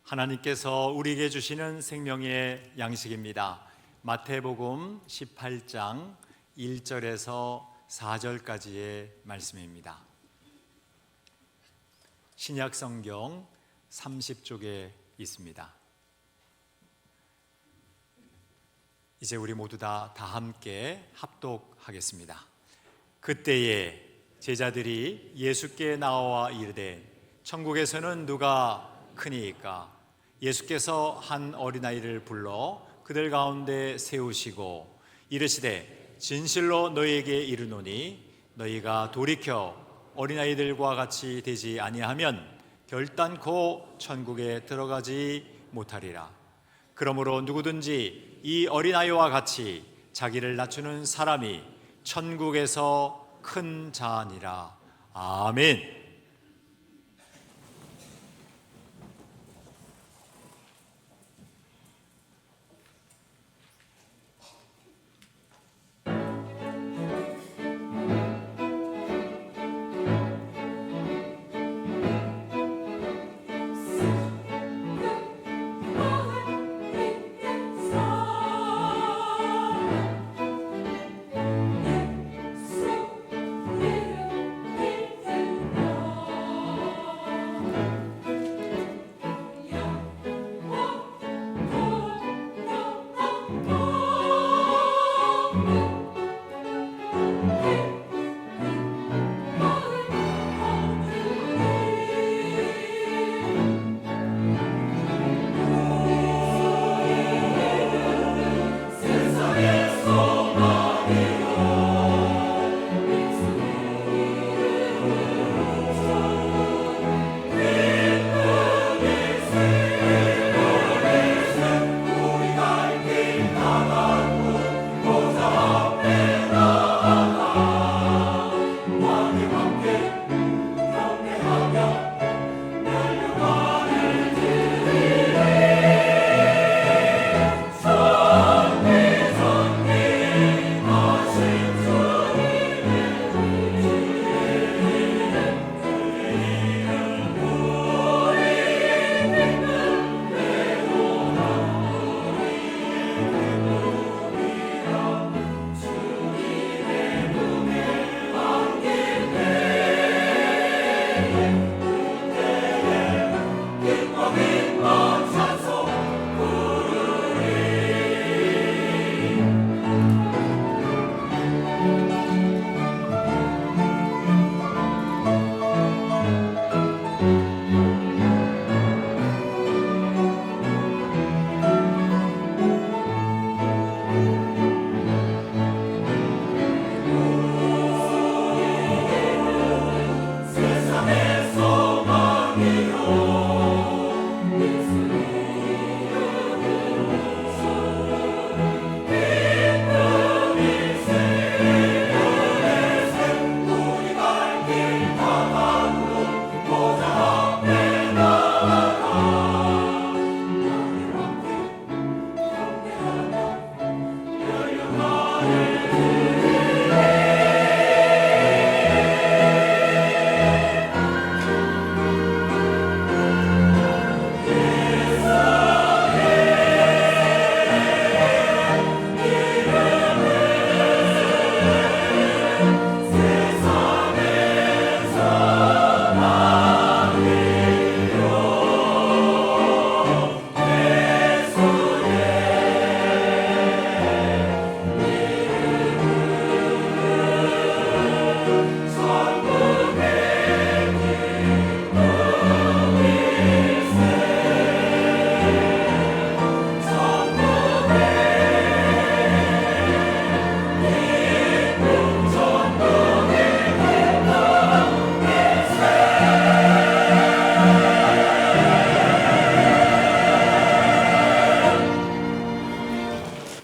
하나님께서 우리에게 주시는 생명의 양식입니다. 마태복음 18장 1절에서 4절까지의 말씀입니다. 신약성경 30쪽에 있습니다. 이제 우리 모두 다 함께 합독하겠습니다. 그때에 제자들이 예수께 나와 이르되 천국에서는 누가 크니이까? 예수께서 한 어린아이를 불러 그들 가운데 세우시고 이르시되 진실로 너희에게 이르노니 너희가 돌이켜 어린아이들과 같이 되지 아니하면 결단코 천국에 들어가지 못하리라. 그러므로 누구든지 이 어린아이와 같이 자기를 낮추는 사람이 천국에서 큰 자니라. 아멘.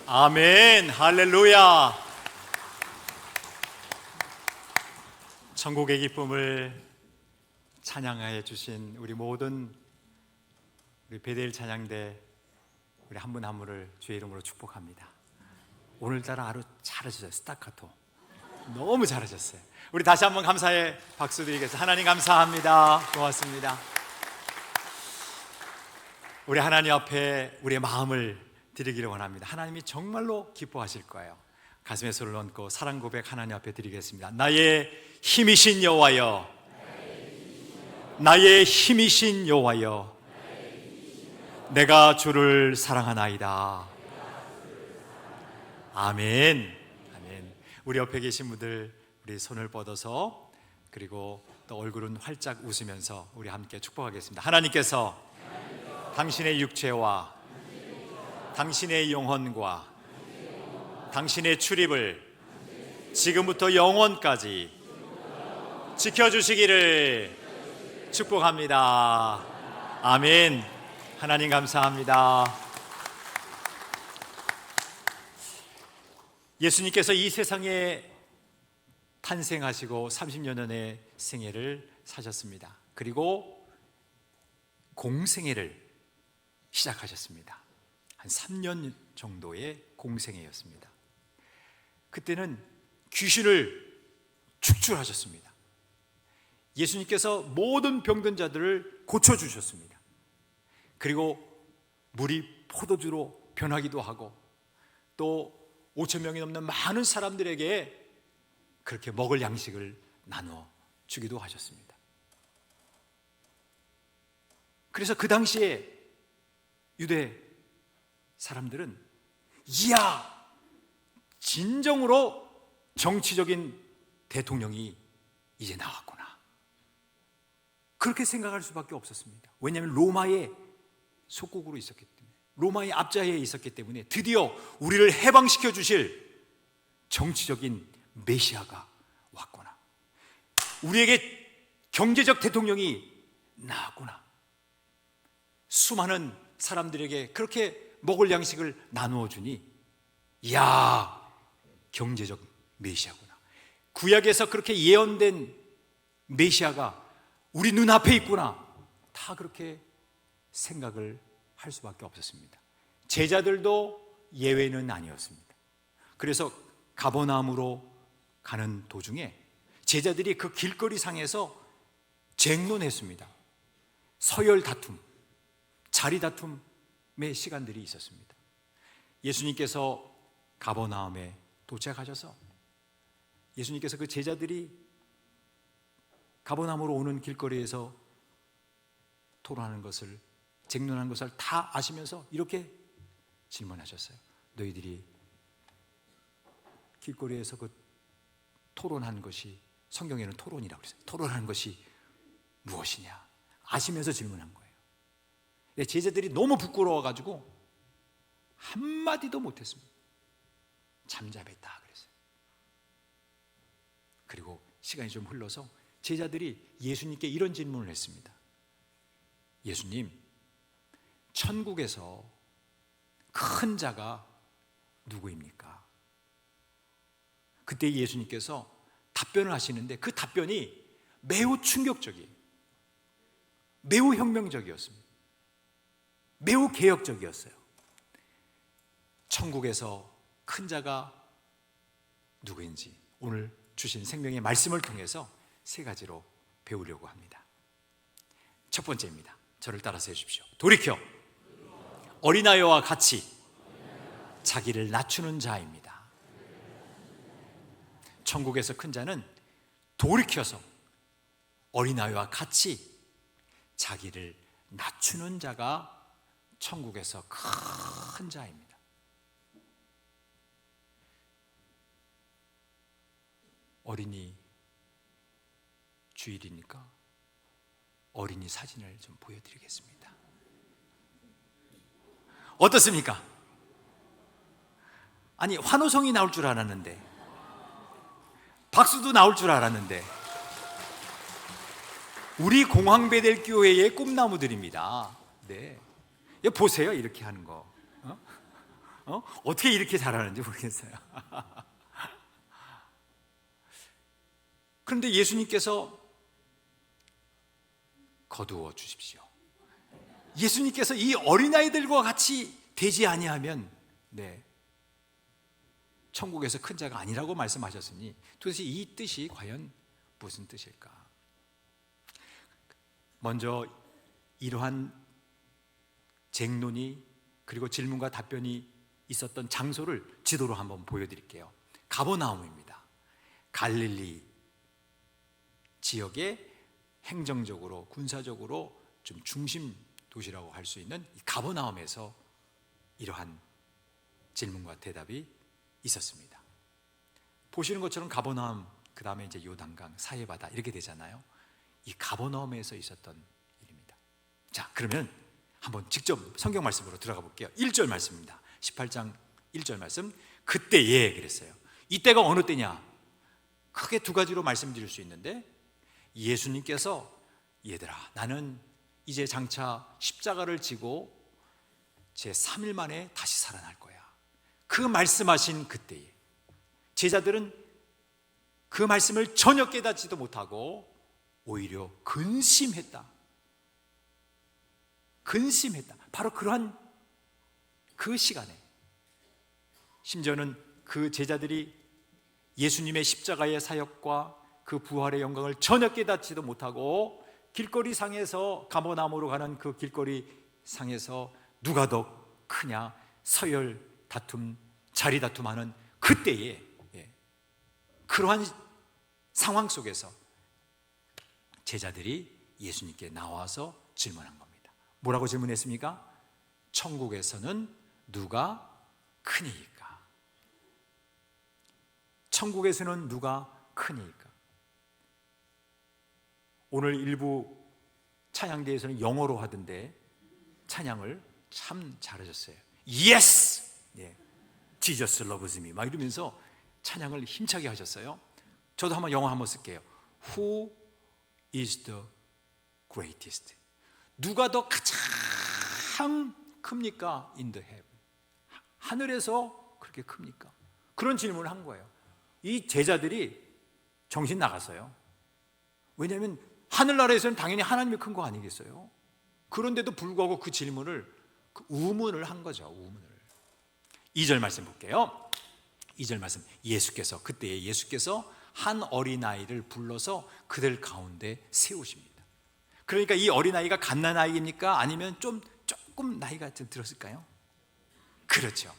아멘. 할렐루야. 천국의 기쁨을 찬양하여 주신 우리 모든 우리 베델 찬양대 우리 한 분 한 분을 주의 이름으로 축복합니다. 오늘따라 아주 잘하셨어요. 스타카토 너무 잘하셨어요. 우리 다시 한번 감사의 박수 드리겠습니다. 하나님 감사합니다. 고맙습니다. 우리 하나님 앞에 우리의 마음을 드리기를 원합니다. 하나님이 정말로 기뻐하실 거예요. 가슴에 손을 얹고 사랑 고백 하나님 앞에 드리겠습니다. 나의 힘이신 여호와여, 나의 힘이신 여호와여, 내가 주를 사랑하나이다. 아멘. 아멘. 우리 옆에 계신 분들, 우리 손을 뻗어서, 그리고 또 얼굴은 활짝 웃으면서 우리 함께 축복하겠습니다. 하나님께서 당신의 육체와 당신의 영혼과 당신의 출입을 지금부터 영원까지 지켜주시기를 축복합니다. 아멘. 하나님 감사합니다. 예수님께서 이 세상에 탄생하시고 30여 년의 생애를 사셨습니다. 그리고 공생애를 시작하셨습니다. 한 3년 정도의 공생애였습니다. 그때는 귀신을 축출하셨습니다. 예수님께서 모든 병든 자들을 고쳐주셨습니다. 그리고 물이 포도주로 변하기도 하고, 또 5천 명이 넘는 많은 사람들에게 그렇게 먹을 양식을 나눠 주기도 하셨습니다. 그래서 그 당시에 유대 사람들은 이야, 진정으로 정치적인 대통령이 이제 나왔구나, 그렇게 생각할 수밖에 없었습니다. 왜냐하면 로마의 속국으로 있었기 때문에, 로마의 앞자리에 있었기 때문에 드디어 우리를 해방시켜 주실 정치적인 메시아가 왔구나, 우리에게 경제적 대통령이 나왔구나, 수많은 사람들에게 그렇게 먹을 양식을 나누어 주니 이야, 경제적 메시아구나, 구약에서 그렇게 예언된 메시아가 우리 눈앞에 있구나, 다 그렇게 생각을 할 수밖에 없었습니다. 제자들도 예외는 아니었습니다. 그래서 가버나움으로 가는 도중에 제자들이 그 길거리 상에서 쟁론했습니다. 서열 다툼, 자리 다툼의 시간들이 있었습니다. 예수님께서 가버나움에 도착하셔서 예수님께서 그 제자들이 가버나움으로 오는 길거리에서 토론하는 것을, 쟁론하는 것을 다 아시면서 이렇게 질문하셨어요. 너희들이 길거리에서 그 토론한 것이, 성경에는 토론이라고 그랬어요. 토론하는 것이 무엇이냐 아시면서 질문한 거예요. 제자들이 너무 부끄러워가지고 한마디도 못했습니다. 잠잠했다 그랬어요. 그리고 시간이 좀 흘러서 제자들이 예수님께 이런 질문을 했습니다. 예수님, 천국에서 큰 자가 누구입니까? 그때 예수님께서 답변을 하시는데 그 답변이 매우 충격적이에요. 매우 혁명적이었습니다. 매우 개혁적이었어요. 천국에서 큰 자가 누구인지 오늘 주신 생명의 말씀을 통해서 세 가지로 배우려고 합니다. 첫 번째입니다. 저를 따라서 해주십시오. 돌이켜 어린아이와 같이 자기를 낮추는 자입니다. 천국에서 큰 자는 돌이켜서 어린아이와 같이 자기를 낮추는 자가 천국에서 큰 자입니다. 어린이 주일이니까 어린이 사진을 좀 보여드리겠습니다. 어떻습니까? 아니, 환호성이 나올 줄 알았는데, 박수도 나올 줄 알았는데, 우리 공황배델교회의 꿈나무들입니다. 네, 보세요, 이렇게 하는 거. 어떻게 이렇게 잘하는지 모르겠어요. 그런데 예수님께서 거두어 주십시오. 예수님께서 이 어린아이들과 같이 되지 아니하면 천국에서 큰 자가 아니라고 말씀하셨으니 도대체 이 뜻이 과연 무슨 뜻일까? 먼저 이러한 쟁론이 그리고 질문과 답변이 있었던 장소를 지도로 한번 보여드릴게요. 가버나움입니다. 갈릴리 지역의 행정적으로 군사적으로 좀 중심 도시라고 할 수 있는 이 가버나움에서 이러한 질문과 대답이 있었습니다. 보시는 것처럼 가버나움, 그 다음에 이제 요단강, 사해바다 이렇게 되잖아요. 이 가버나움에서 있었던 일입니다. 자, 그러면 한번 직접 성경 말씀으로 들어가 볼게요. 1절 말씀입니다. 18장 1절 말씀. 그때에 그랬어요. 이때가 어느 때냐? 크게 두 가지로 말씀드릴 수 있는데, 예수님께서 얘들아, 나는 이제 장차 십자가를 지고 제 3일 만에 다시 살아날 거야. 그 말씀하신 그때에 제자들은 그 말씀을 전혀 깨닫지도 못하고 오히려 근심했다. 바로 그러한 그 시간에, 심지어는 그 제자들이 예수님의 십자가의 사역과 그 부활의 영광을 전혀 깨닫지도 못하고 길거리 상에서, 가버나움으로 가는 그 길거리 상에서 누가 더 크냐 서열 다툼, 자리 다툼하는 그때에, 그러한 상황 속에서 제자들이 예수님께 나와서 질문한 겁니다. 뭐라고 질문했습니까? 천국에서는 누가 크니이까? 천국에서는 누가 크니이까? 오늘 일부 찬양대에서는 영어로 하던데 찬양을 참 잘하셨어요. Yes! Jesus loves me 막 이러면서 찬양을 힘차게 하셨어요. 저도 한번 영어 한번 쓸게요. Who is the greatest? 누가 더 가장 큽니까? In the heaven. 하늘에서 그렇게 큽니까? 그런 질문을 한 거예요. 이 제자들이 정신 나갔어요. 왜냐하면 하늘나라에서는 당연히 하나님이 큰 거 아니겠어요? 그런데도 불구하고 그 질문을, 그 우문을 한 거죠. 우문을. 2절 말씀 볼게요. 2절 말씀. 그때에 예수께서 한 어린아이를 불러서 그들 가운데 세우십니다. 그러니까 이 어린아이가 갓난아이입니까? 아니면 조금 나이가 좀 들었을까요? 그렇죠.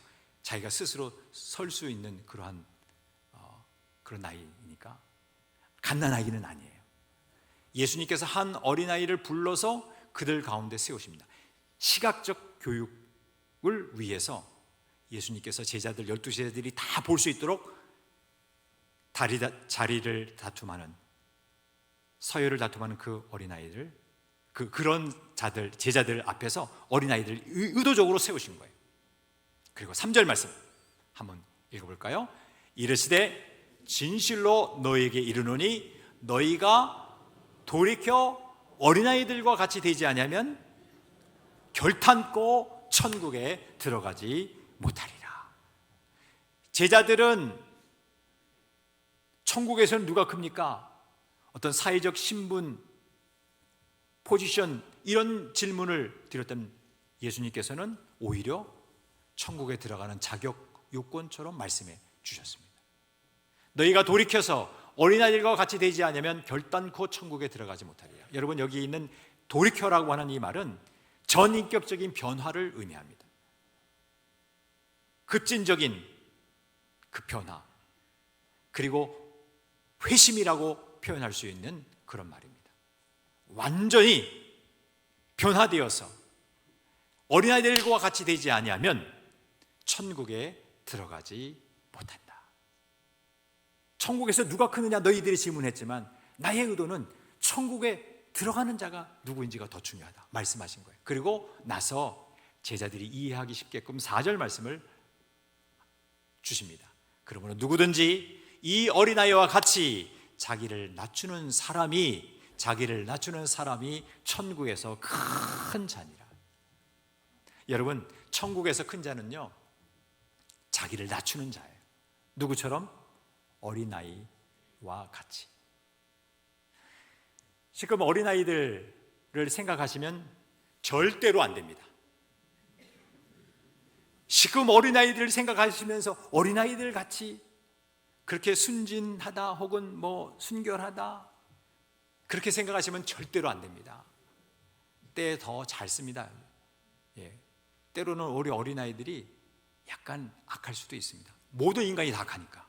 자기가 스스로 설 수 있는 그런 나이니까 갓난아이는 아니에요. 예수님께서 한 어린아이를 불러서 그들 가운데 세우십니다. 시각적 교육을 위해서 예수님께서 제자들, 12제자들이 다 볼 수 있도록 자리를 다툼하는, 서열을 다툼하는 그 어린아이들, 그런 제자들 앞에서 어린아이들 의도적으로 세우신 거예요. 그리고 3절 말씀 한번 읽어볼까요? 이르시되 진실로 너희에게 이르노니 너희가 돌이켜 어린아이들과 같이 되지 아니하면 결탄코 천국에 들어가지 못하리라. 제자들은 천국에서는 누가 큽니까? 어떤 사회적 신분, 포지션, 이런 질문을 드렸던 예수님께서는 오히려 천국에 들어가는 자격 요건처럼 말씀해 주셨습니다. 너희가 돌이켜서 어린아이들과 같이 되지 않으면 결단코 천국에 들어가지 못하리라. 여러분, 여기 있는 돌이켜라고 하는 이 말은 전인격적인 변화를 의미합니다. 급진적인 그 변화, 그리고 회심이라고 표현할 수 있는 그런 말입니다. 완전히 변화되어서 어린아이들과 같이 되지 아니하면 천국에 들어가지 못한다. 천국에서 누가 크느냐 너희들이 질문했지만 나의 의도는 천국에 들어가는 자가 누구인지가 더 중요하다 말씀하신 거예요. 그리고 나서 제자들이 이해하기 쉽게끔 4절 말씀을 주십니다. 그러므로 누구든지 이 어린아이와 같이 자기를 낮추는 사람이 천국에서 큰 자니라. 여러분, 천국에서 큰 자는요, 자기를 낮추는 자예요. 누구처럼? 어린아이와 같이. 지금 어린아이들을 생각하시면 절대로 안 됩니다. 지금 어린아이들을 생각하시면서 어린아이들 같이 그렇게 순진하다 혹은 순결하다 그렇게 생각하시면 절대로 안 됩니다. 때 더 잘 씁니다. 때로는 우리 어린아이들이 약간 악할 수도 있습니다. 모든 인간이 다 악하니까,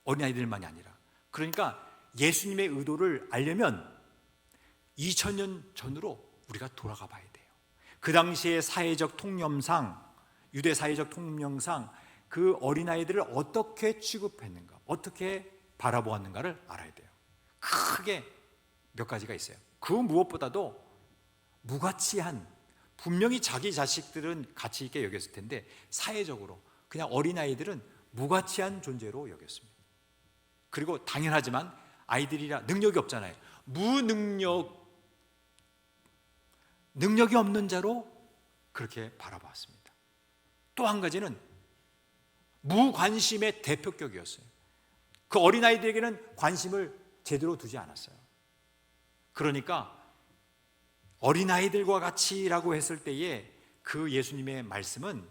어린아이들만이 아니라. 그러니까 예수님의 의도를 알려면 2000년 전으로 우리가 돌아가 봐야 돼요. 그 당시의 사회적 통념상, 유대 사회적 통념상 그 어린아이들을 어떻게 취급했는가, 어떻게 바라보았는가를 알아야 돼요. 크게 몇 가지가 있어요. 그 무엇보다도 무가치한, 분명히 자기 자식들은 가치 있게 여겼을 텐데 사회적으로 그냥 어린아이들은 무가치한 존재로 여겼습니다. 그리고 당연하지만 아이들이라 능력이 없잖아요. 능력이 없는 자로 그렇게 바라봤습니다. 또 한 가지는 무관심의 대표격이었어요. 그 어린아이들에게는 관심을 제대로 두지 않았어요. 그러니까 어린아이들과 같이라고 했을 때에 그 예수님의 말씀은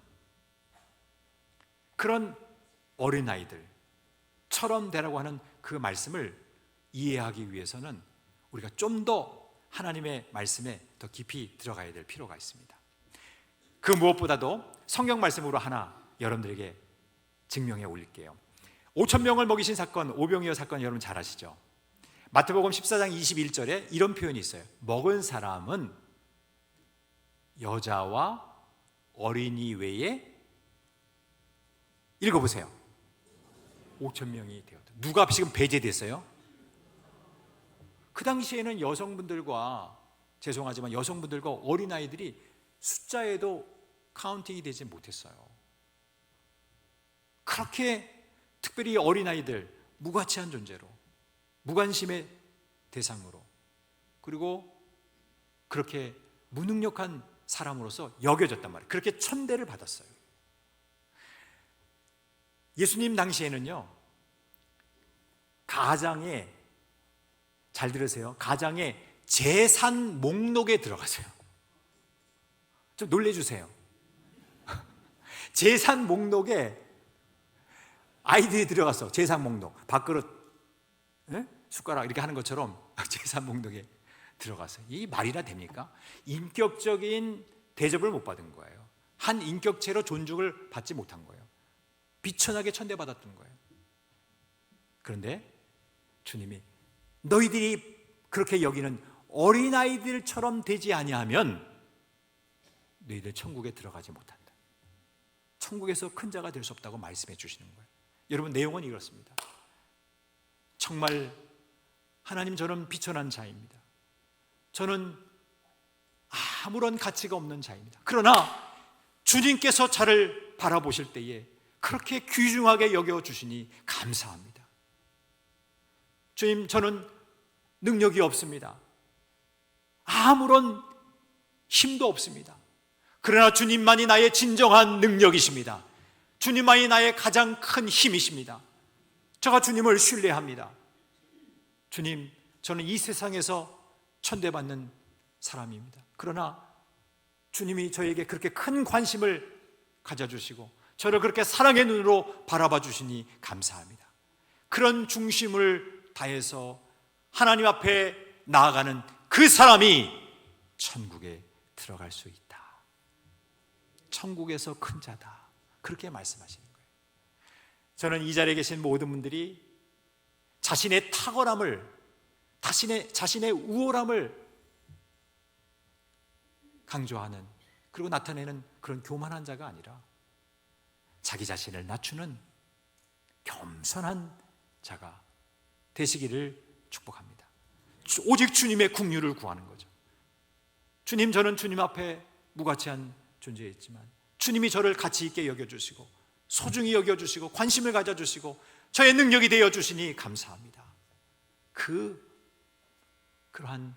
그런 어린아이들처럼 되라고 하는 그 말씀을 이해하기 위해서는 우리가 좀 더 하나님의 말씀에 더 깊이 들어가야 될 필요가 있습니다. 그 무엇보다도 성경 말씀으로 하나 여러분들에게 증명해 올릴게요. 5,000명을 먹이신 사건, 오병이어 사건 여러분 잘 아시죠? 마태복음 14장 21절에 이런 표현이 있어요. 먹은 사람은 여자와 어린이 외에, 읽어보세요, 5,000명이 되었다. 누가 지금 배제됐어요? 그 당시에는 여성분들과, 죄송하지만 여성분들과 어린아이들이 숫자에도 카운팅이 되지 못했어요. 그렇게 특별히 어린아이들, 무가치한 존재로, 무관심의 대상으로, 그리고 그렇게 무능력한 사람으로서 여겨졌단 말이에요. 그렇게 천대를 받았어요. 예수님 당시에는요, 가장에, 잘 들으세요, 가장에 재산 목록에 들어가세요. 좀 놀래주세요. 재산 목록에 아이들이 들어갔어. 재산 목록, 밥그릇, 숟가락 이렇게 하는 것처럼 재산 목록에 들어갔어요. 이게 말이나 됩니까? 인격적인 대접을 못 받은 거예요. 한 인격체로 존중을 받지 못한 거예요. 비천하게 천대받았던 거예요. 그런데 주님이 너희들이 그렇게 여기는 어린아이들처럼 되지 아니하면 너희들 천국에 들어가지 못한다. 천국에서 큰 자가 될 수 없다고 말씀해 주시는 거예요. 여러분, 내용은 이렇습니다. 정말 하나님, 저는 비천한 자입니다. 저는 아무런 가치가 없는 자입니다. 그러나 주님께서 저를 바라보실 때에 그렇게 귀중하게 여겨주시니 감사합니다. 주님, 저는 능력이 없습니다. 아무런 힘도 없습니다. 그러나 주님만이 나의 진정한 능력이십니다. 주님만이 나의 가장 큰 힘이십니다. 제가 주님을 신뢰합니다. 주님, 저는 이 세상에서 천대받는 사람입니다. 그러나 주님이 저에게 그렇게 큰 관심을 가져주시고 저를 그렇게 사랑의 눈으로 바라봐 주시니 감사합니다. 그런 중심을 다해서 하나님 앞에 나아가는 그 사람이 천국에 들어갈 수 있다. 천국에서 큰 자다. 그렇게 말씀하시는 거예요. 저는 이 자리에 계신 모든 분들이 자신의 탁월함을, 자신의 우월함을 강조하는, 그리고 나타내는 그런 교만한 자가 아니라 자기 자신을 낮추는 겸손한 자가 되시기를 축복합니다. 오직 주님의 긍휼을 구하는 거죠. 주님, 저는 주님 앞에 무가치한 존재였지만 주님이 저를 가치 있게 여겨주시고 소중히 여겨주시고 관심을 가져주시고 저의 능력이 되어주시니 감사합니다. 그러한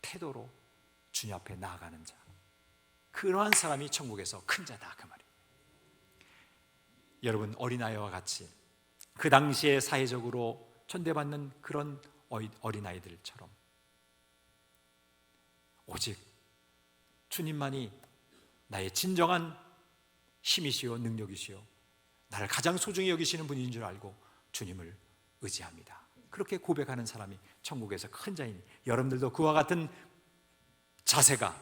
태도로 주님 앞에 나아가는 자, 그러한 사람이 천국에서 큰 자다, 그 말이에요. 여러분, 어린아이와 같이 그 당시에 사회적으로 천대받는 그런 어린아이들처럼 오직 주님만이 나의 진정한 힘이시요 능력이시요 나를 가장 소중히 여기시는 분인 줄 알고 주님을 의지합니다. 그렇게 고백하는 사람이 천국에서 큰 자이니 여러분들도 그와 같은 자세가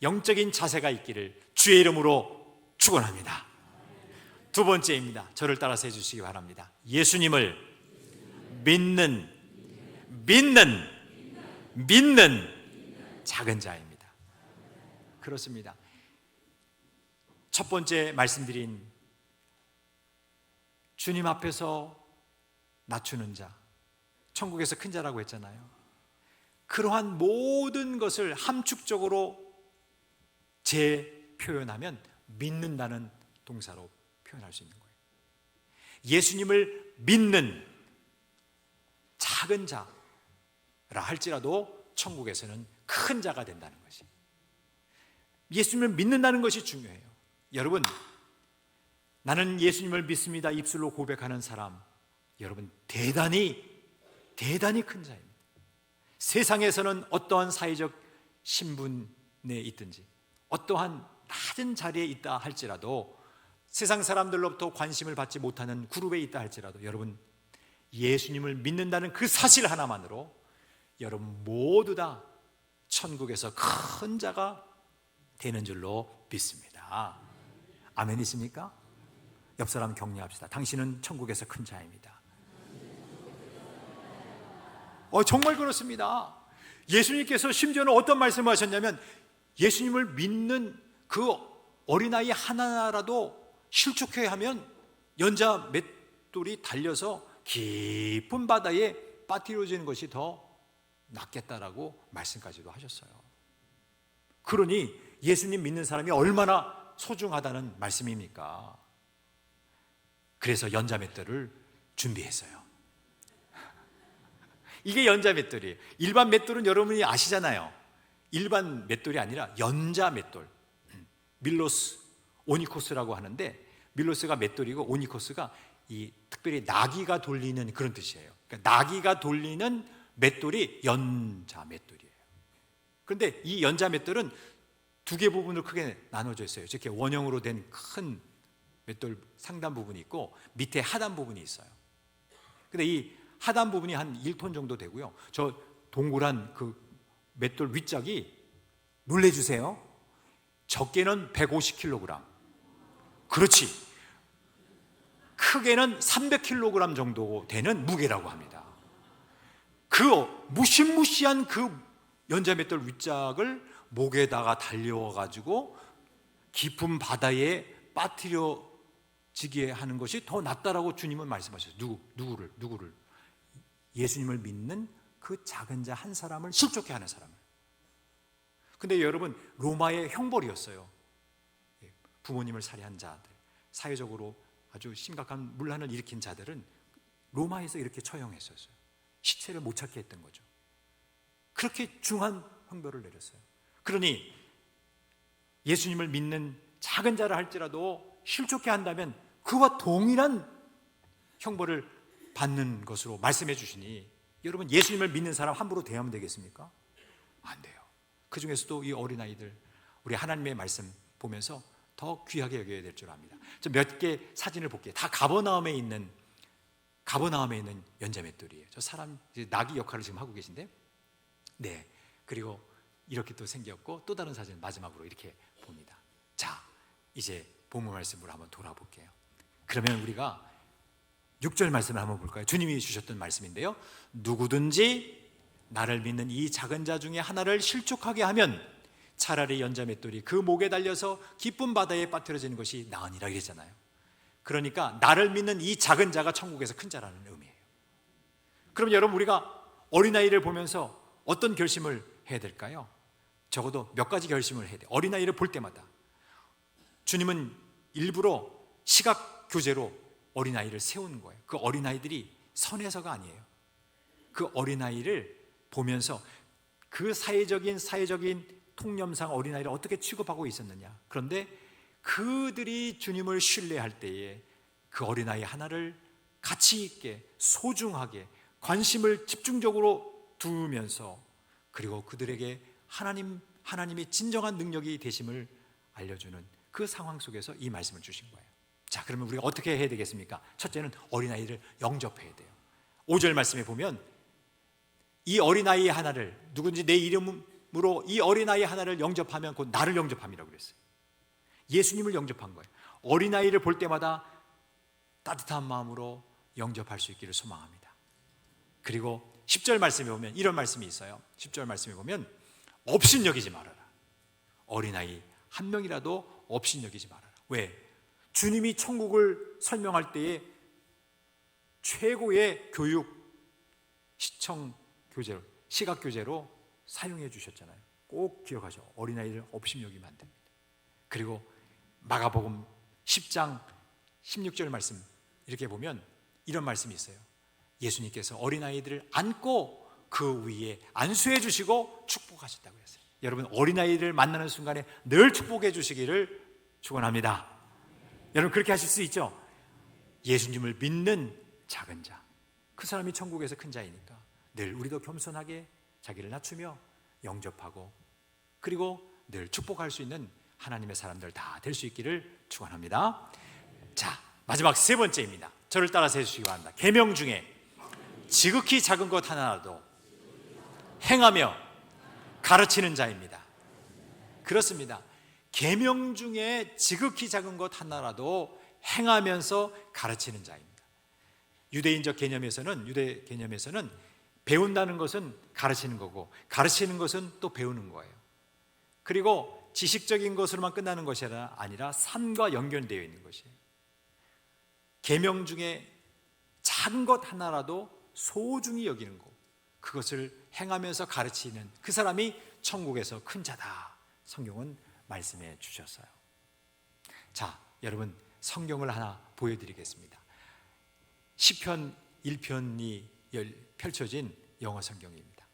영적인 자세가 있기를 주의 이름으로 축원합니다. 두 번째입니다. 저를 따라서 해주시기 바랍니다. 예수님을 믿는 작은 자입니다. 그렇습니다. 첫 번째 말씀드린 주님 앞에서 낮추는 자, 천국에서 큰 자라고 했잖아요. 그러한 모든 것을 함축적으로 재표현하면 믿는다는 동사로 표현할 수 있는 거예요. 예수님을 믿는 작은 자라 할지라도 천국에서는 큰 자가 된다는 것이, 예수님을 믿는다는 것이 중요해요. 여러분, 나는 예수님을 믿습니다 입술로 고백하는 사람, 여러분 대단히 큰 자입니다. 세상에서는 어떠한 사회적 신분에 있든지 어떠한 낮은 자리에 있다 할지라도, 세상 사람들로부터 관심을 받지 못하는 그룹에 있다 할지라도, 여러분 예수님을 믿는다는 그 사실 하나만으로 여러분 모두 다 천국에서 큰 자가 되는 줄로 믿습니다. 아멘이십니까? 옆 사람 격려합시다. 당신은 천국에서 큰 자입니다. 정말 그렇습니다. 예수님께서 심지어는 어떤 말씀을 하셨냐면, 예수님을 믿는 그 어린아이 하나라도 실족해야 하면 연자 맷돌이 달려서 깊은 바다에 빠뜨려지는 것이 더 낫겠다라고 말씀까지도 하셨어요. 그러니 예수님 믿는 사람이 얼마나 소중하다는 말씀입니까? 그래서 연자 맷돌을 준비했어요. 이게 연자 맷돌이에요. 일반 맷돌은 여러분이 아시잖아요. 일반 맷돌이 아니라 연자 맷돌, 밀로스 오니코스라고 하는데, 밀로스가 맷돌이고 오니코스가 이 특별히 나귀가 돌리는 그런 뜻이에요. 그러니까 나귀가 돌리는 맷돌이 연자 맷돌이에요. 그런데 이 연자 맷돌은 두 개 부분으로 크게 나눠져 있어요. 이렇게 원형으로 된 큰 맷돌 상단 부분이 있고 밑에 하단 부분이 있어요. 근데 이 하단 부분이 한 1톤 정도 되고요. 저 동그란 그 맷돌 윗짝이, 놀래주세요, 적게는 150kg, 그렇지, 크게는 300kg 정도 되는 무게라고 합니다. 그 무시무시한 그 연자 맷돌 윗짝을 목에다가 달려가지고 깊은 바다에 빠뜨려지게 하는 것이 더 낫다라고 주님은 말씀하셨어요. 누구를? 예수님을 믿는 그 작은 자 한 사람을 실족해 하는 사람을. 근데 여러분, 로마의 형벌이었어요. 부모님을 살해한 자들, 사회적으로 아주 심각한 문란을 일으킨 자들은 로마에서 이렇게 처형했었어요. 시체를 못 찾게 했던 거죠. 그렇게 중한 형벌을 내렸어요. 그러니 예수님을 믿는 작은 자라 할지라도 실족해 한다면 그와 동일한 형벌을 받는 것으로 말씀해 주시니, 여러분 예수님을 믿는 사람 함부로 대하면 되겠습니까? 안 돼요. 그 중에서도 이 어린아이들, 우리 하나님의 말씀 보면서 더 귀하게 여겨야 될 줄 압니다. 몇 개 사진을 볼게요. 다 가버나움에 있는 연자 맷돌이에요. 저 사람 나귀 역할을 지금 하고 계신데, 네, 그리고 이렇게 또 생겼고, 또 다른 사진 마지막으로 이렇게 봅니다. 자, 이제 본문 말씀으로 한번 돌아볼게요. 그러면 우리가 6절 말씀을 한번 볼까요? 주님이 주셨던 말씀인데요, 누구든지 나를 믿는 이 작은 자 중에 하나를 실족하게 하면 차라리 연자 맷돌이 그 목에 달려서 깊은 바다에 빠뜨려지는 것이 나으니라 이랬잖아요. 그러니까 나를 믿는 이 작은 자가 천국에서 큰 자라는 의미예요. 그럼 여러분, 우리가 어린아이를 보면서 어떤 결심을 해야 될까요? 적어도 몇 가지 결심을 해야 돼요. 어린아이를 볼 때마다 주님은 일부러 시각 교제로 어린아이를 세우는 거예요. 그 어린아이들이 선해서가 아니에요. 그 어린아이를 보면서 그 사회적인 통념상 어린아이를 어떻게 취급하고 있었느냐. 그런데 그들이 주님을 신뢰할 때에 그 어린아이 하나를 가치 있게, 소중하게, 관심을 집중적으로 두면서, 그리고 그들에게 하나님이 진정한 능력이 되심을 알려주는 그 상황 속에서 이 말씀을 주신 거예요. 자, 그러면 우리가 어떻게 해야 되겠습니까? 첫째는 어린아이를 영접해야 돼요. 5절 말씀에 보면 이 어린아이 하나를, 누군지 내 이름 예수님으로 이 어린아이 하나를 영접하면 곧 나를 영접함이라고 그랬어요. 예수님을 영접한 거예요. 어린아이를 볼 때마다 따뜻한 마음으로 영접할 수 있기를 소망합니다. 그리고 10절 말씀에 보면 이런 말씀이 있어요. 10절 말씀에 보면 업신여기지 말아라. 어린아이 한 명이라도 업신여기지 말아라. 왜? 주님이 천국을 설명할 때에 최고의 교육, 시청 교재로, 시각 교재로 사용해 주셨잖아요. 꼭 기억하죠. 어린아이를 업신여기면 안 됩니다. 그리고 마가복음 10장 16절 말씀 이렇게 보면 이런 말씀이 있어요. 예수님께서 어린아이들을 안고 그 위에 안수해 주시고 축복하셨다고 했어요. 여러분, 어린아이를 만나는 순간에 늘 축복해 주시기를 축원합니다. 여러분, 그렇게 하실 수 있죠? 예수님을 믿는 작은 자, 그 사람이 천국에서 큰 자이니까 늘 우리도 겸손하게 자기를 낮추며 영접하고 그리고 늘 축복할 수 있는 하나님의 사람들 다 될 수 있기를 축원합니다. 자, 마지막 세 번째입니다. 저를 따라서 해주시기 바랍니다. 계명 중에 지극히 작은 것 하나라도 행하며 가르치는 자입니다. 그렇습니다. 계명 중에 지극히 작은 것 하나라도 행하면서 가르치는 자입니다. 유대 개념에서는 배운다는 것은 가르치는 거고 가르치는 것은 또 배우는 거예요. 그리고 지식적인 것으로만 끝나는 것이 아니라 삶과 연결되어 있는 것이에요. 계명 중에 작은 것 하나라도 소중히 여기는 것, 그것을 행하면서 가르치는 그 사람이 천국에서 큰 자다. 성경은 말씀해 주셨어요. 자, 여러분, 성경을 하나 보여드리겠습니다. 시편 1편이 펼쳐진 영어 성경입니다.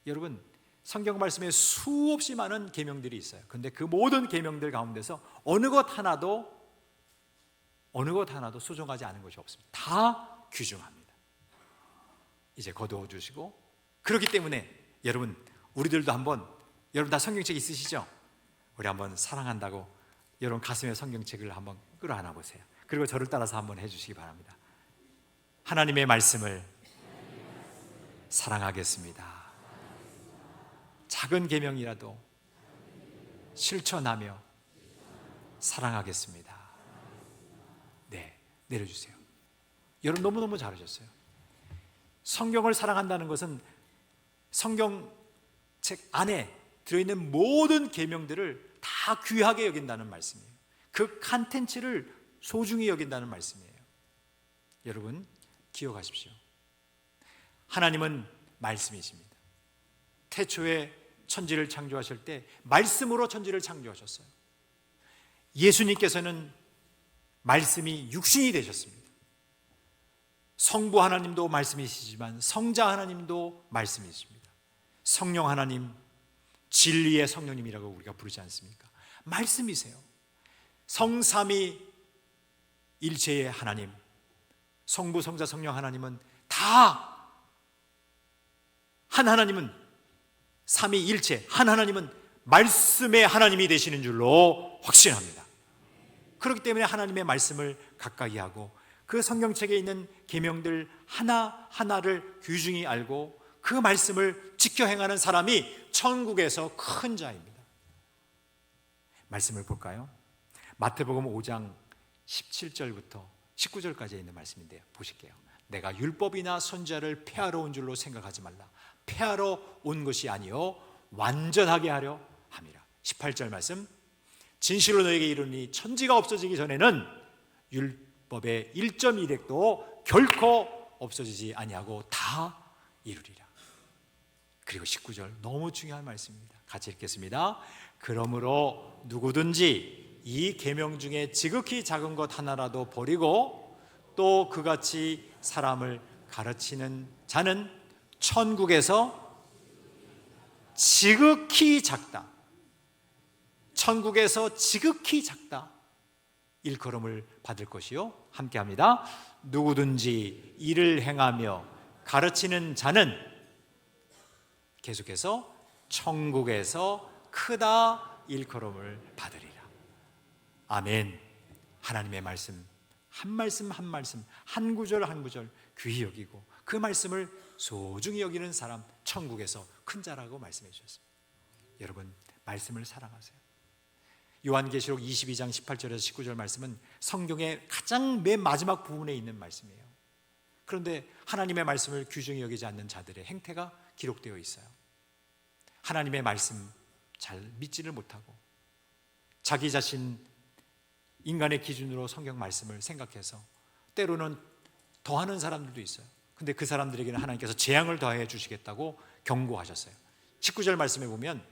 여러분, 성경 말씀에 수없이 많은 계명들이 있어요. 그런데 그 모든 계명들 가운데서 어느 것 하나도 소중하지 않은 것이 없습니다. 다 귀중합니다. 이제 거두어 주시고, 그렇기 때문에 여러분, 우리들도 한번, 여러분 다 성경책 있으시죠? 우리 한번 사랑한다고 여러분 가슴에 성경책을 한번 끌어안아 보세요. 그리고 저를 따라서 한번 해주시기 바랍니다. 하나님의 말씀을 사랑하겠습니다. 작은 계명이라도 실천하며 사랑하겠습니다. 네, 내려주세요. 여러분 너무너무 잘하셨어요. 성경을 사랑한다는 것은 성경책 안에 들어있는 모든 계명들을 다 귀하게 여긴다는 말씀이에요. 그 컨텐츠를 소중히 여긴다는 말씀이에요. 여러분 기억하십시오. 하나님은 말씀이십니다. 태초에 천지를 창조하실 때 말씀으로 천지를 창조하셨어요. 예수님께서는 말씀이 육신이 되셨습니다. 성부 하나님도 말씀이시지만 성자 하나님도 말씀이십니다. 성령 하나님, 진리의 성령님이라고 우리가 부르지 않습니까? 말씀이세요. 성삼위 일체의 하나님, 성부, 성자, 성령 하나님은 다 한 하나님은 삼위일체, 한 하나님은 말씀의 하나님이 되시는 줄로 확신합니다. 그렇기 때문에 하나님의 말씀을 가까이 하고 그 성경책에 있는 계명들 하나하나를 귀중히 알고 그 말씀을 지켜 행하는 사람이 천국에서 큰 자입니다. 말씀을 볼까요? 마태복음 5장 17절부터 19절까지 있는 말씀인데요, 보실게요. 내가 율법이나 선지자를 폐하러 온 줄로 생각하지 말라. 폐하러 온 것이 아니요 완전하게 하려 함이라. 18절 말씀, 진실로 너에게 이르니 천지가 없어지기 전에는 율법의 1.1획도 결코 없어지지 아니하고 다 이루리라. 그리고 19절 너무 중요한 말씀입니다. 같이 읽겠습니다. 그러므로 누구든지 이 계명 중에 지극히 작은 것 하나라도 버리고 또 그같이 사람을 가르치는 자는 천국에서 지극히 작다. 천국에서 지극히 작다. 일컬음을 받을 것이요. 함께 합니다. 누구든지 이를 행하며 가르치는 자는 계속해서 천국에서 크다 일컬음을 받으리라. 아멘. 하나님의 말씀 한 말씀 한 말씀, 한 구절 한 구절 귀히 여기고 그 말씀을 소중히 여기는 사람, 천국에서 큰 자라고 말씀해 주셨습니다. 여러분, 말씀을 사랑하세요. 요한계시록 22장 18절에서 19절 말씀은 성경의 가장 맨 마지막 부분에 있는 말씀이에요. 그런데 하나님의 말씀을 귀중히 여기지 않는 자들의 행태가 기록되어 있어요. 하나님의 말씀 잘 믿지를 못하고 자기 자신 인간의 기준으로 성경 말씀을 생각해서 때로는 더하는 사람들도 있어요. 근데 그 사람들에게는 하나님께서 재앙을 더해 주시겠다고 경고하셨어요. 19절 말씀에 보면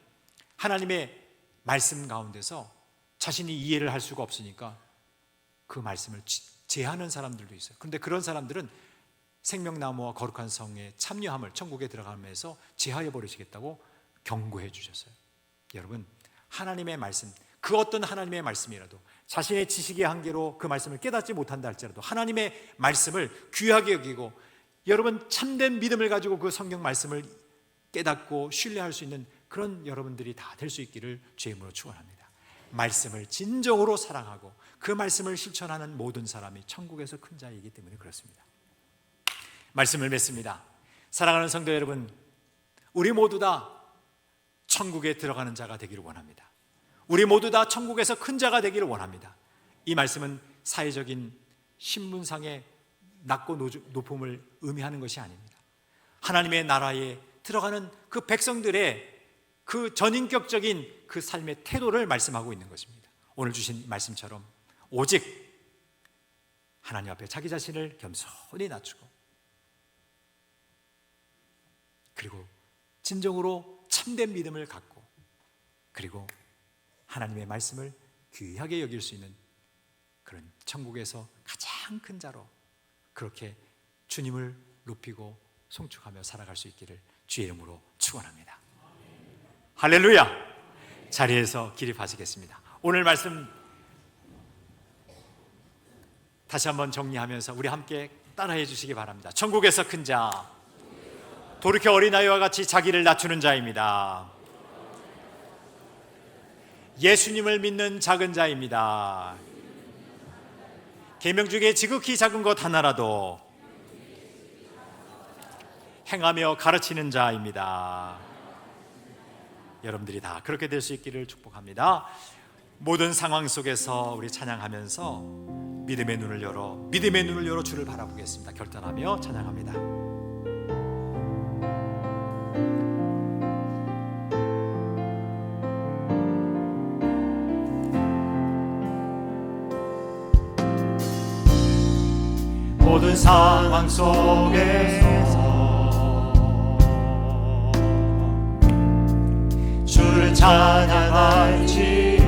하나님의 말씀 가운데서 자신이 이해를 할 수가 없으니까 그 말씀을 제하는 사람들도 있어요. 그런데 그런 사람들은 생명나무와 거룩한 성에 참여함을, 천국에 들어가면서 제하해 버리시겠다고 경고해 주셨어요. 여러분, 하나님의 말씀, 그 어떤 하나님의 말씀이라도 자신의 지식의 한계로 그 말씀을 깨닫지 못한다 할지라도 하나님의 말씀을 귀하게 여기고 여러분 참된 믿음을 가지고 그 성경 말씀을 깨닫고 신뢰할 수 있는 그런 여러분들이 다 될 수 있기를 주의 이름으로 축원합니다. 말씀을 진정으로 사랑하고 그 말씀을 실천하는 모든 사람이 천국에서 큰 자이기 때문에 그렇습니다. 말씀을 맺습니다. 사랑하는 성도 여러분, 우리 모두 다 천국에 들어가는 자가 되기를 원합니다. 우리 모두 다 천국에서 큰 자가 되기를 원합니다. 이 말씀은 사회적인 신분상의 낮고 높음을 의미하는 것이 아닙니다. 하나님의 나라에 들어가는 그 백성들의 그 전인격적인 그 삶의 태도를 말씀하고 있는 것입니다. 오늘 주신 말씀처럼 오직 하나님 앞에 자기 자신을 겸손히 낮추고 그리고 진정으로 참된 믿음을 갖고 그리고 하나님의 말씀을 귀하게 여길 수 있는 그런 천국에서 가장 큰 자로 그렇게 주님을 높이고 송축하며 살아갈 수 있기를 주의 이름으로 축원합니다. 할렐루야! 자리에서 기립하시겠습니다. 오늘 말씀 다시 한번 정리하면서 우리 함께 따라해 주시기 바랍니다. 천국에서 큰 자, 돌이켜 어린아이와 같이 자기를 낮추는 자입니다. 예수님을 믿는 작은 자입니다. 계명 중에 지극히 작은 것 하나라도 행하며 가르치는 자입니다. 여러분들이 다 그렇게 될 수 있기를 축복합니다. 모든 상황 속에서 우리 찬양하면서 믿음의 눈을 열어 주를 바라보겠습니다. 결단하며 찬양합니다. 모든 상황 속에서 주를 찬양할지라.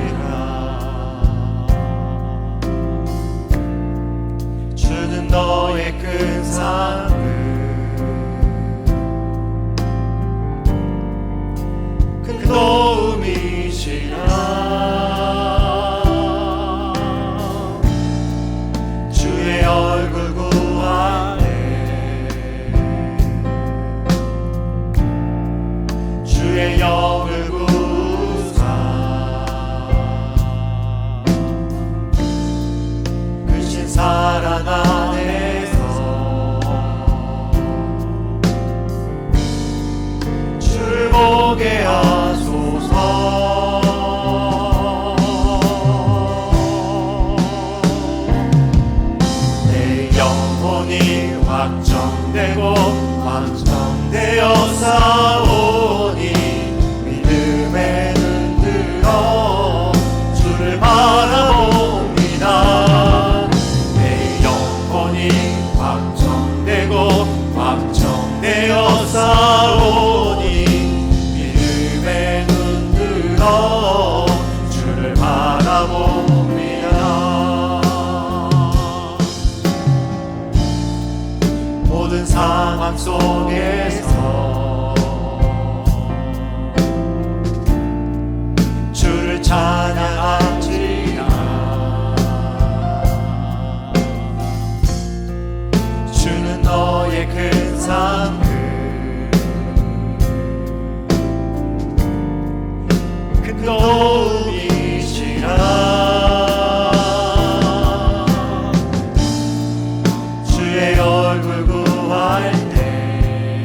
주는 너의 큰 상급, 큰 도움이시라. 주의 얼굴 주의 영을 구사 크신 사랑 안에서 주를 보게 하소서. 내 영혼이 확정되고 확정되어 싸우니 믿음에 눈 들어 주를 바라봅니다. 내 영혼이 확정되고 확정되어 싸우니 믿음에 눈 들어 주를 바라봅니다. 모든 상황 속에서 주를 찬양할지라. 주는 너의 큰 상급, 큰 도움이시라. 주의 얼굴 구할 때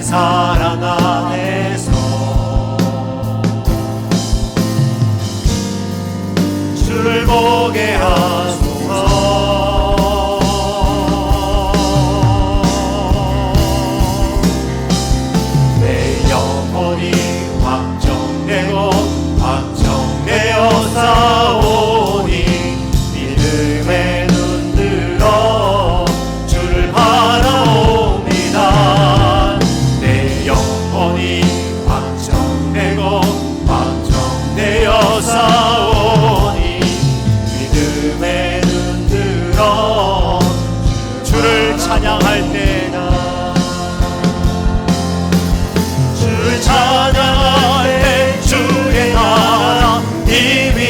사랑 안에서 주를 보게 하소서. 내 영혼이 확정되고 확정되어 싸우니 믿음에 눈들어 주를 바라옵니다. 내 영혼이 확정되고 확정되어 싸우니 믿음에 눈들어 주를 찬양할 때나 주를 찬양할 때 주의 나라 이미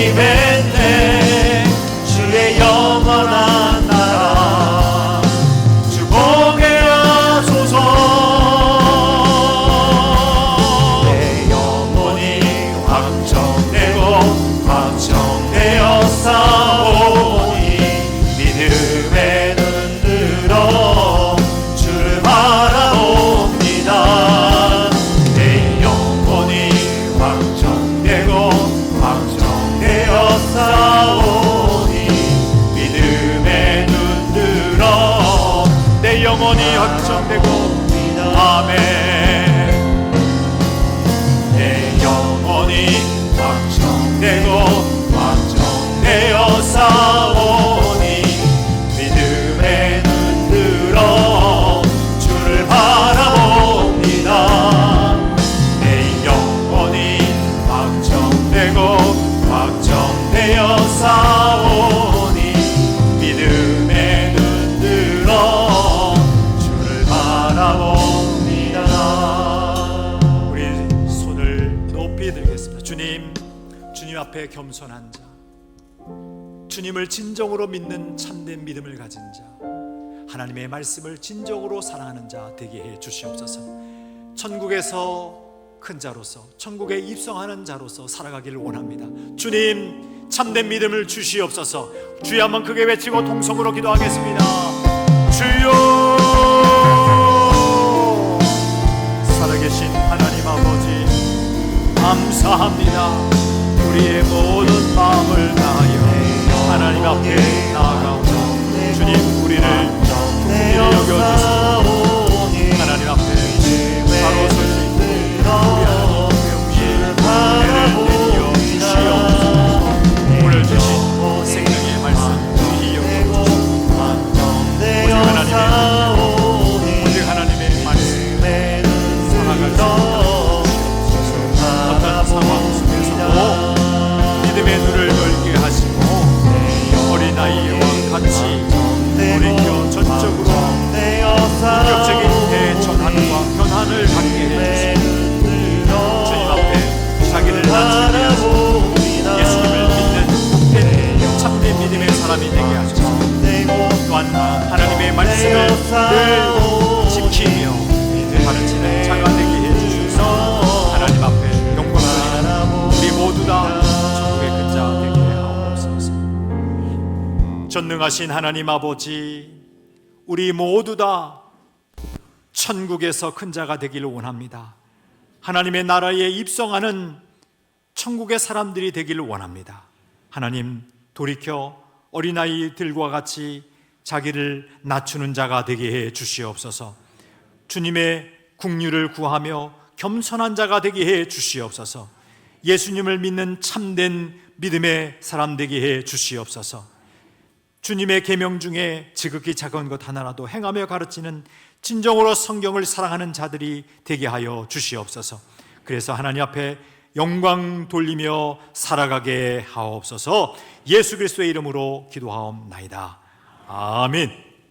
임했네. 주의 영원한 나라 주 보게 하소서. 내 영혼이 확정되고 확정되어 싸우니 믿음에 눈들어 주를 바라봅니다. 내 영혼이 확정되고 확정되어 싸우니 믿음에 눈들어 내 영혼이 확정되고 아멘. 내 영혼이 확정되고 확정되어 싸우니 믿음에 눈들어 주를 바라봅니다. 내 영혼이 확정되고 확정되어 싸우니 믿음에 눈들어 주를 바라봅니다. 우리 손을 높이 들겠습니다. 주님, 주님 앞에 겸손한 자, 주님을 진정으로 믿는 참된 믿음을 가진 자, 하나님의 말씀을 진정으로 사랑하는 자 되게 해 주시옵소서. 천국에서 큰 자로서, 천국에 입성하는 자로서 살아가기를 원합니다. 주님, 참된 믿음을 주시옵소서. 주여 한번 크게 외치고 통성으로 기도하겠습니다. 주여, 살아계신 하나님 아버지 감사합니다. 우리의 모든 마음을 다하여 하나님 앞에 나아가오니 주님, 우리를 긍휼히 여겨주시고 하나님 앞에 바로 설 수 있도록 우리 하나님 배를 내리어 주시옵소서. 오늘 주신 생명의 말씀 긍휼히 여겨주시고 오직 하나님의 말씀 살아갈 수 있도록 어떤 상황 속에서도 믿음의 눈을 열게 하시고 어린아이와 같이 돌이켜 전적으로 본격적인 대전환과 변환을 갖게 해주시고 주님 앞에 자기를 낮추게 하시고 예수님을 믿는 복된 참된 믿음의 사람이 되게 하소서. 또한 하나님의 말씀을 늘 지키며 가르치는 자가 되게 해주셔서 하나님 앞에 영광 돌리는 우리 모두 다 천국의 큰 자 되게 하옵소서. 전능하신 하나님 아버지, 우리 모두 다 천국에서 큰 자가 되기를 원합니다. 하나님의 나라에 입성하는 천국의 사람들이 되기를 원합니다. 하나님, 돌이켜 어린아이들과 같이 자기를 낮추는 자가 되게 해 주시옵소서. 주님의 긍휼을 구하며 겸손한 자가 되게 해 주시옵소서. 예수님을 믿는 참된 믿음의 사람 되게 해 주시옵소서. 주님의 계명 중에 지극히 작은 것 하나라도 행하며 가르치는 진정으로 성경을 사랑하는 자들이 되게 하여 주시옵소서. 그래서 하나님 앞에 영광 돌리며 살아가게 하옵소서. 예수 그리스도의 이름으로 기도하옵나이다. 아멘.